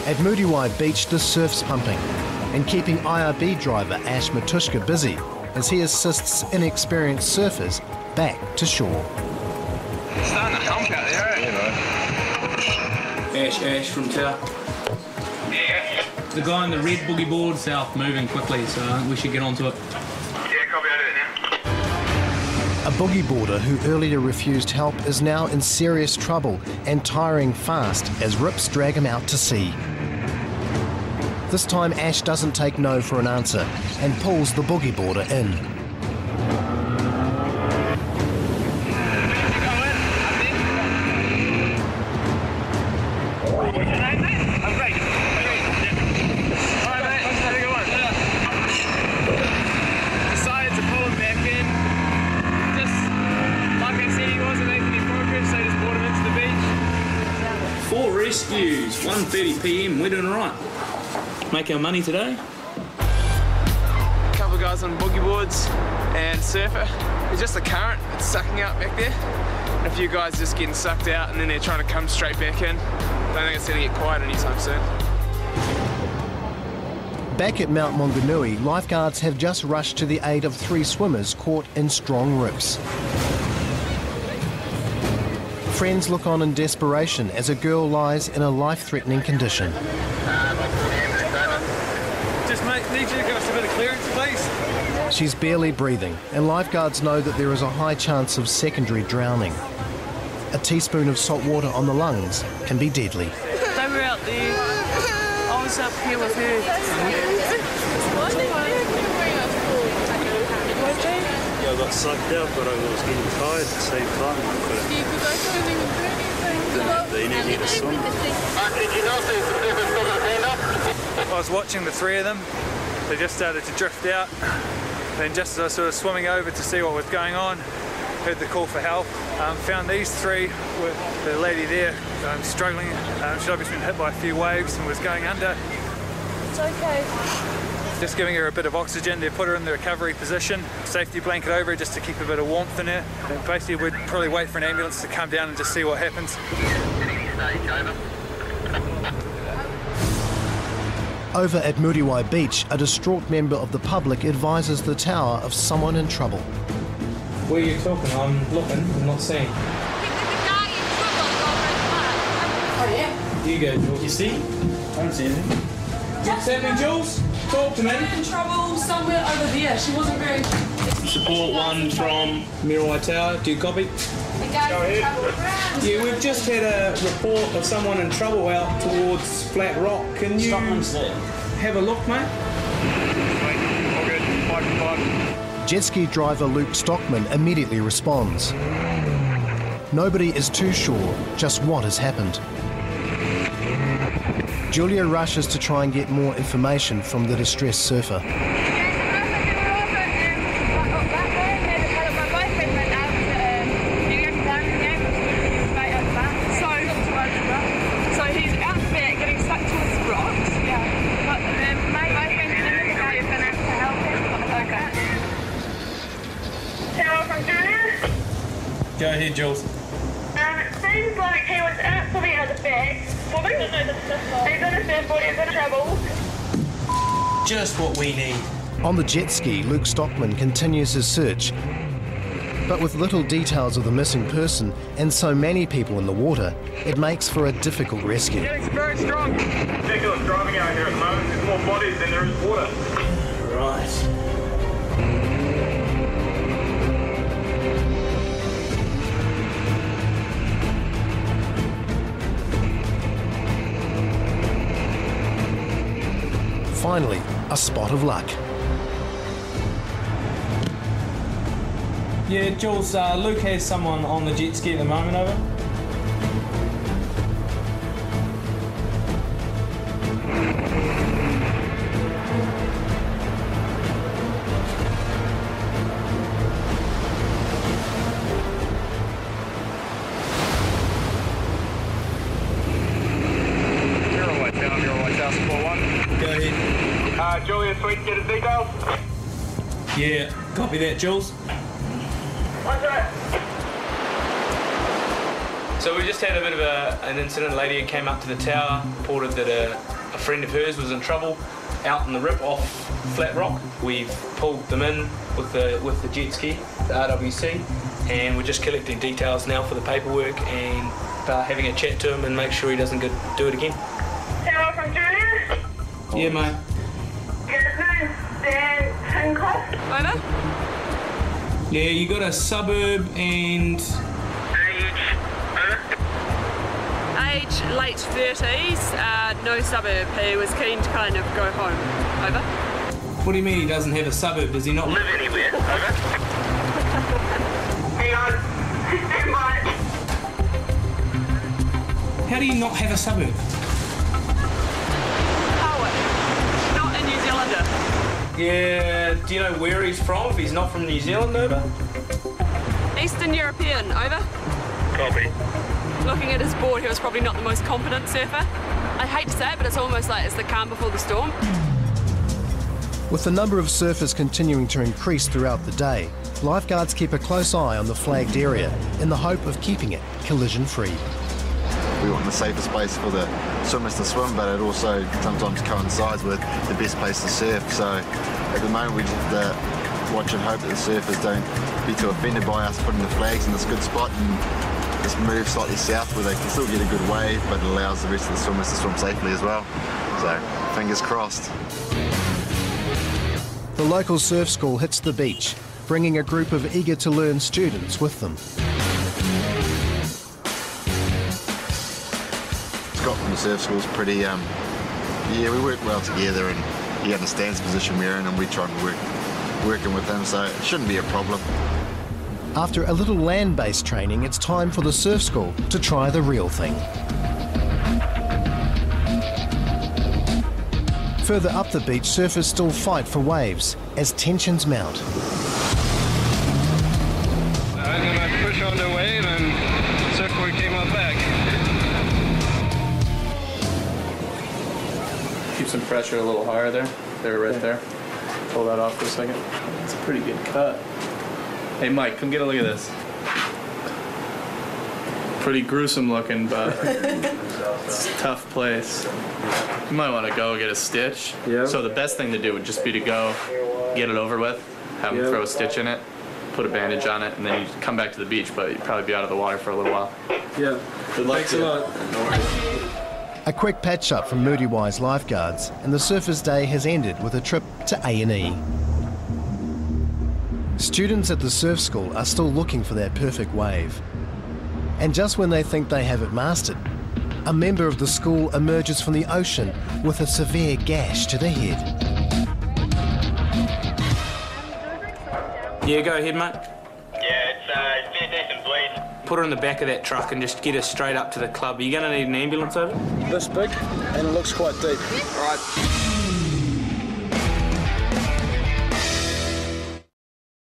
At Muriwai Beach, the surf's pumping and keeping IRB driver Ash Matushka busy as he assists inexperienced surfers back to shore. It's starting to hump out there, Ash from Tower. Yeah. The guy on the red boogie board south moving quickly, so I think we should get onto it. Yeah, copy, I'll do it now. A boogie boarder who earlier refused help is now in serious trouble and tiring fast as rips drag him out to sea. This time Ash doesn't take no for an answer and pulls the boogie boarder in. Rescues, 1:30 PM, we're doing all right. Make our money today. A couple of guys on boogie boards and surfer. It's just the current, it's sucking out back there. And a few guys just getting sucked out and then they're trying to come straight back in. I don't think it's going to get quiet anytime soon. Back at Mount Maunganui, lifeguards have just rushed to the aid of 3 swimmers caught in strong rips. Friends look on in desperation as a girl lies in a life-threatening condition. Just mate, need you to give us a bit of clearance, please. She's barely breathing, and lifeguards know that there is a high chance of secondary drowning. A teaspoon of salt water on the lungs can be deadly. They were out there. I was up here with her. Yeah, I got sucked out, but I was getting tired at the same time. They needed to swim. I was watching the 3 of them. They just started to drift out. Then just as I was sort of swimming over to see what was going on, heard the call for help. Found these 3 with the lady there struggling. She'd obviously been hit by a few waves and was going under. It's okay. Just giving her a bit of oxygen to put her in the recovery position. Safety blanket over her just to keep a bit of warmth in her. And basically we'd probably wait for an ambulance to come down and just see what happens. Over at Muriwai Beach, a distraught member of the public advises the tower of someone in trouble. Where are you talking? I'm looking, I'm not seeing. Oh yeah. You go, Jules. You see? I don't see anything. What's happening, Jules? Talk to me. In trouble somewhere over there. She wasn't very... Support 1 from Muriwai Tower. Do you copy? Go ahead. Yeah, we've just had a report of someone in trouble out towards Flat Rock. Can you have a look, mate? All good, 5 from 5. Jet ski driver Luke Stockman immediately responds. Nobody is too sure just what has happened. Julia rushes to try and get more information from the distressed surfer. Go ahead, Jules. It seems like he was absolutely out of the bag. He's on a surfboard, he's in trouble. Just what we need. On the jet ski, Luke Stockman continues his search, but with little details of the missing person and so many people in the water, it makes for a difficult rescue. Getting very strong. Ridiculous driving out here at the moment. There's more bodies than there is water. Right. Finally, a spot of luck. Yeah, Jules, Luke has someone on the jet ski at the moment, over. Muriwai Tower, support 1. Go ahead. Julia, sweet, get his details. Yeah, copy that, Jules. So we just had a bit of an incident. A lady came up to the tower, reported that a a friend of hers was in trouble out in the rip off Flat Rock. We've pulled them in with the jet ski, the RWC, and we're just collecting details now for the paperwork and having a chat to him and make sure he doesn't do it again. Hello from Julia. Yeah, mate. His name's Dan Tinkoff. Over. Yeah, you got a suburb and... Age late 30s, no suburb. He was keen to kind of go home. Over. What do you mean he doesn't have a suburb? Does he not live anywhere? Over. Hang on. Stand by. How do you not have a suburb? Oh, not a New Zealander. Yeah, do you know where he's from? If he's not from New Zealand, over? Eastern European. Over. Copy. Looking at his board, he was probably not the most competent surfer. I hate to say it, but it's almost like it's the calm before the storm. With the number of surfers continuing to increase throughout the day, lifeguards keep a close eye on the flagged area in the hope of keeping it collision-free. We want the safest place for the swimmers to swim, but it also sometimes coincides with the best place to surf. So at the moment we just have to watch and hope that the surfers don't be too offended by us putting the flags in this good spot and just move slightly south where they can still get a good wave, but it allows the rest of the swimmers to swim safely as well. So fingers crossed. The local surf school hits the beach, bringing a group of eager-to-learn students with them. Scott from the surf school's pretty, yeah, we work well together and he understands the position we're in and we try and working with him, so it shouldn't be a problem. After a little land-based training, it's time for the surf school to try the real thing. Further up the beach, surfers still fight for waves as tensions mount. I'm going to push on the wave and surfboard came up back. Keep some pressure a little higher there. They're right there. Pull that off for a second. It's a pretty good cut. Hey Mike, come get a look at this. Pretty gruesome looking, but it's a tough place. You might want to go get a stitch. Yeah. So the best thing to do would just be to go get it over with, have them throw a stitch in it, put a bandage on it, and then you come back to the beach, but you'd probably be out of the water for a little while. Yeah. Good luck. Thanks a lot. No worries. A quick patch-up from Muriwai's lifeguards, and the surfers' day has ended with a trip to A&E. Students at the surf school are still looking for that perfect wave. And just when they think they have it mastered, a member of the school emerges from the ocean with a severe gash to the head. Yeah, go ahead, mate. Yeah, it's a decent bleed. Put her in the back of that truck and just get her straight up to the club. Are you going to need an ambulance over? This big and it looks quite deep. All right.